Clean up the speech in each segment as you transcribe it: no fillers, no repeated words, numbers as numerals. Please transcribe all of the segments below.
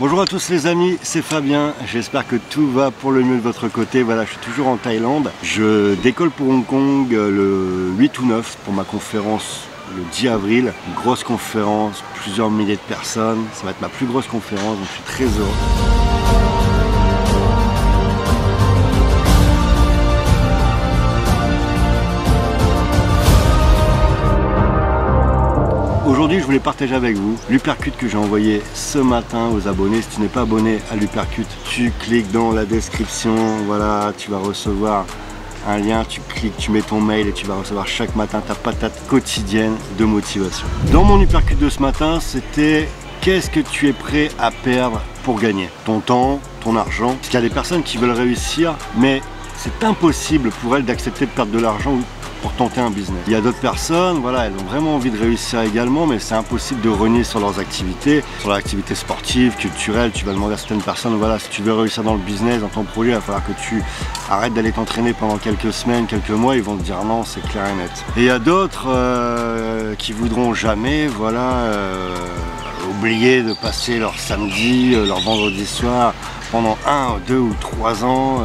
Bonjour à tous les amis, c'est Fabien, j'espère que tout va pour le mieux de votre côté. Voilà, je suis toujours en Thaïlande, je décolle pour Hong Kong le 8 ou 9 pour ma conférence le 10 avril. Une grosse conférence, plusieurs milliers de personnes, ça va être ma plus grosse conférence, donc je suis très heureux. Aujourd'hui, je voulais partager avec vous l'Uppercut que j'ai envoyé ce matin aux abonnés. Si tu n'es pas abonné à l'Uppercut, tu cliques dans la description, voilà, tu vas recevoir un lien, tu cliques, tu mets ton mail et tu vas recevoir chaque matin ta patate quotidienne de motivation. Dans mon Uppercut de ce matin, c'était qu'est-ce que tu es prêt à perdre pour gagner? Ton temps, ton argent. Parce qu'il y a des personnes qui veulent réussir, mais c'est impossible pour elles d'accepter de perdre de l'argent pour tenter un business. Il y a d'autres personnes, voilà, elles ont vraiment envie de réussir également, mais c'est impossible de renier sur leurs activités, sur leur activité sportive, culturelle. Tu vas demander à certaines personnes, voilà, si tu veux réussir dans le business, dans ton projet, il va falloir que tu arrêtes d'aller t'entraîner pendant quelques semaines, quelques mois, ils vont te dire non, c'est clair et net. Et il y a d'autres qui voudront jamais, voilà, oublier de passer leur samedi, leur vendredi soir pendant 1, 2 ou 3 ans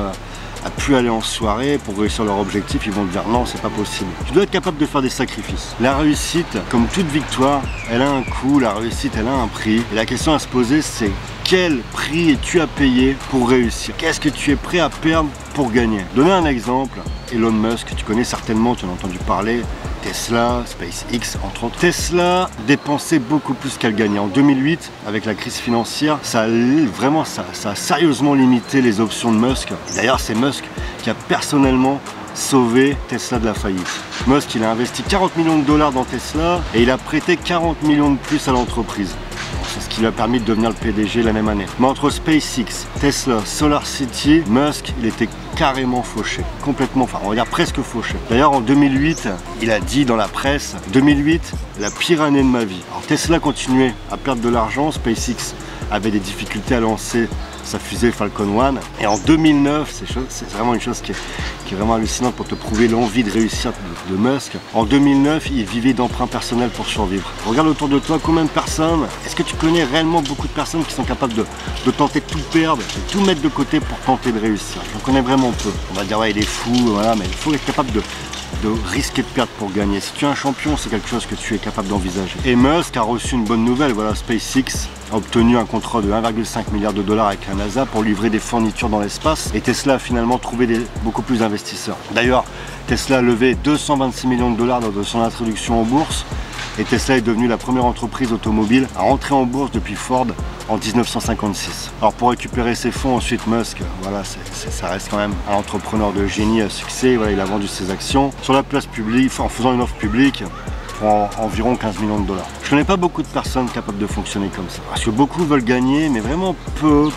à plus aller en soirée pour réussir leur objectif. Ils vont te dire non, c'est pas possible. Tu dois être capable de faire des sacrifices. La réussite, comme toute victoire, elle a un coût, la réussite, elle a un prix. Et la question à se poser, c'est quel prix es-tu à payer pour réussir? Qu'est-ce que tu es prêt à perdre pour gagner? Donner un exemple, Elon Musk, tu connais certainement, tu en as entendu parler, Tesla, SpaceX, entre autres. Tesla dépensait beaucoup plus qu'elle gagnait. En 2008, avec la crise financière, ça a sérieusement limité les options de Musk. D'ailleurs, c'est Musk qui a personnellement sauvé Tesla de la faillite. Musk, il a investi 40 millions de dollars dans Tesla et il a prêté 40 millions de plus à l'entreprise. C'est ce qui lui a permis de devenir le PDG la même année. Mais entre SpaceX, Tesla, SolarCity, Musk, il était carrément fauché. Complètement, enfin on va dire presque fauché. D'ailleurs en 2008, il a dit dans la presse, 2008, la pire année de ma vie. Alors Tesla continuait à perdre de l'argent, SpaceX avait des difficultés à lancer sa fusée Falcon 1. Et en 2009, c'est vraiment une chose qui est vraiment hallucinante pour te prouver l'envie de réussir de Musk. En 2009, il vivait d'emprunts personnels pour survivre. Regarde autour de toi combien de personnes, est-ce que tu connais réellement beaucoup de personnes qui sont capables de tenter de tout perdre, de tout mettre de côté pour tenter de réussir? J'en connais vraiment peu. On va dire ouais, il est fou, voilà, mais il faut être capable de risquer de perdre pour gagner. Si tu es un champion, c'est quelque chose que tu es capable d'envisager. Et Musk a reçu une bonne nouvelle, voilà, SpaceX a obtenu un contrat de 1,5 milliard de dollars avec la NASA pour livrer des fournitures dans l'espace et Tesla a finalement trouvé beaucoup plus d'investisseurs. D'ailleurs, Tesla a levé 226 millions de dollars lors de son introduction en bourse et Tesla est devenue la première entreprise automobile à entrer en bourse depuis Ford en 1956. Alors pour récupérer ses fonds, ensuite Musk, voilà, ça reste quand même un entrepreneur de génie à succès. Voilà, il a vendu ses actions sur la place publique, en faisant une offre publique pour environ 15 millions de dollars. Je connais pas beaucoup de personnes capables de fonctionner comme ça. Parce que beaucoup veulent gagner, mais vraiment peu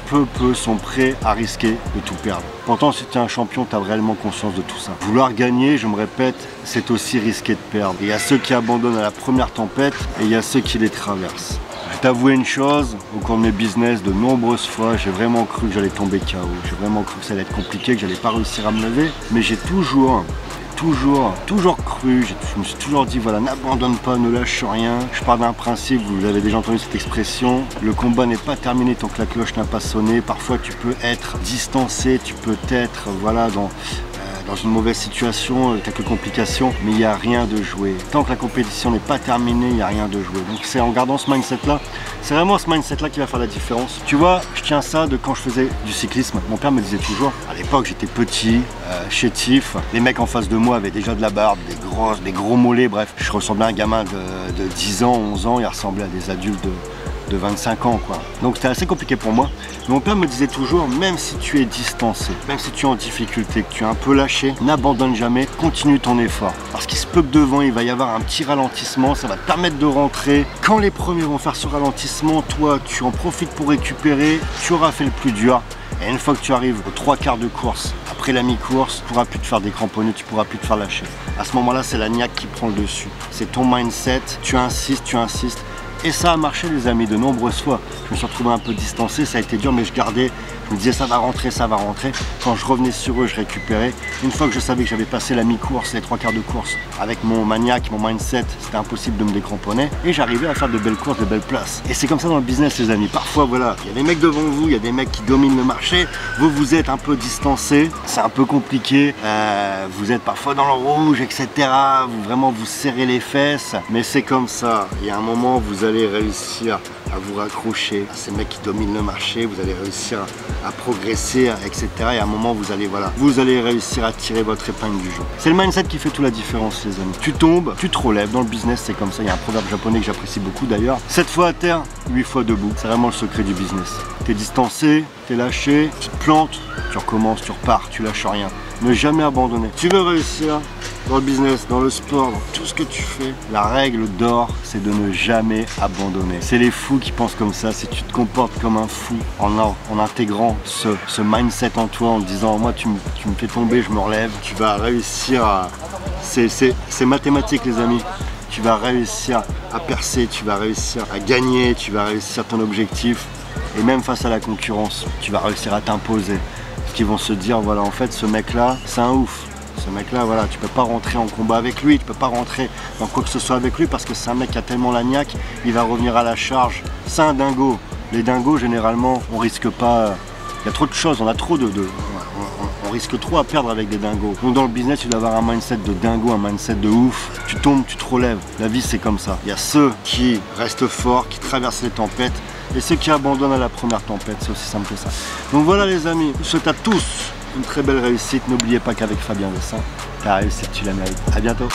sont prêts à risquer de tout perdre. Pourtant, si tu es un champion, tu as réellement conscience de tout ça. Vouloir gagner, je me répète, c'est aussi risquer de perdre. Il y a ceux qui abandonnent à la première tempête et il y a ceux qui les traversent. Je vais t'avouer une chose, au cours de mes business, de nombreuses fois, j'ai vraiment cru que j'allais tomber KO. J'ai vraiment cru que ça allait être compliqué, que j'allais pas réussir à me lever. Mais j'ai toujours cru, je me suis toujours dit, voilà, n'abandonne pas, ne lâche rien. Je pars d'un principe, vous avez déjà entendu cette expression, le combat n'est pas terminé tant que la cloche n'a pas sonné. Parfois tu peux être distancé, tu peux être, voilà, dans une mauvaise situation, quelques complications, mais il n'y a rien de joué. Tant que la compétition n'est pas terminée, il n'y a rien de joué. Donc c'est en gardant ce mindset-là, c'est vraiment ce mindset-là qui va faire la différence. Tu vois, je tiens ça de quand je faisais du cyclisme. Mon père me disait toujours, à l'époque j'étais petit, chétif, les mecs en face de moi avaient déjà de la barbe, des gros mollets, bref. Je ressemblais à un gamin de 10 ans, 11 ans, il ressemblait à des adultes de 25 ans quoi. Donc c'était assez compliqué pour moi. Mon père me disait toujours, même si tu es distancé, même si tu es en difficulté, que tu es un peu lâché, n'abandonne jamais, continue ton effort. Parce qu'il se peut que devant il va y avoir un petit ralentissement, ça va te permettre de rentrer. Quand les premiers vont faire ce ralentissement, toi tu en profites pour récupérer, tu auras fait le plus dur. Et une fois que tu arrives aux 3 quarts de course, après la mi-course, tu ne pourras plus te faire décramponner, tu ne pourras plus te faire lâcher. À ce moment-là, c'est la niaque qui prend le dessus. C'est ton mindset, tu insistes, Et ça a marché les amis, de nombreuses fois. Je me suis retrouvé un peu distancé, ça a été dur, mais je gardais, je me disais ça va rentrer, ça va rentrer. Quand je revenais sur eux, je récupérais. Une fois que je savais que j'avais passé la mi-course, les 3 quarts de course, avec mon maniaque, mon mindset, c'était impossible de me décramponner. Et j'arrivais à faire de belles courses, de belles places. Et c'est comme ça dans le business les amis. Parfois voilà, il y a des mecs devant vous, il y a des mecs qui dominent le marché. Vous êtes un peu distancé, c'est un peu compliqué. Vous êtes parfois dans le rouge, etc. Vraiment vous serrez les fesses. Mais c'est comme ça. Il y a un moment, vous allez réussir à vous raccrocher à ces mecs qui dominent le marché, vous allez réussir à progresser, etc. Et à un moment, vous allez réussir à tirer votre épingle du jeu. C'est le mindset qui fait toute la différence, les amis. Tu tombes, tu te relèves. Dans le business, c'est comme ça. Il y a un proverbe japonais que j'apprécie beaucoup d'ailleurs. 7 fois à terre, 8 fois debout. C'est vraiment le secret du business. T'es distancé, t'es lâché, tu te plantes, tu recommences, tu repars, tu lâches rien. Ne jamais abandonner. Tu veux réussir dans le business, dans le sport, dans tout ce que tu fais, la règle d'or, c'est de ne jamais abandonner. C'est les fous qui pensent comme ça. Si tu te comportes comme un fou en intégrant ce mindset en toi, en te disant moi tu me fais tomber, je me relève, tu vas réussir à... C'est mathématique les amis. Tu vas réussir à percer, tu vas réussir à gagner, tu vas réussir ton objectif. Et même face à la concurrence, tu vas réussir à t'imposer. Parce qu'ils vont se dire, voilà, en fait, ce mec-là, c'est un ouf. Ce mec-là, voilà, tu peux pas rentrer en combat avec lui, tu peux pas rentrer dans quoi que ce soit avec lui parce que c'est un mec qui a tellement la niaque, il va revenir à la charge. C'est un dingo. Les dingos, généralement, on risque pas... Il y a trop de choses, on a trop on risque trop à perdre avec des dingos. Donc dans le business, tu dois avoir un mindset de dingo, un mindset de ouf. Tu tombes, tu te relèves. La vie, c'est comme ça. Il y a ceux qui restent forts, qui traversent les tempêtes, et ceux qui abandonnent à la première tempête. C'est aussi simple que ça. Donc voilà les amis, je vous souhaite à tous une très belle réussite. N'oubliez pas qu'avec Fabien Vessin, ta réussite, tu la mérites. À bientôt.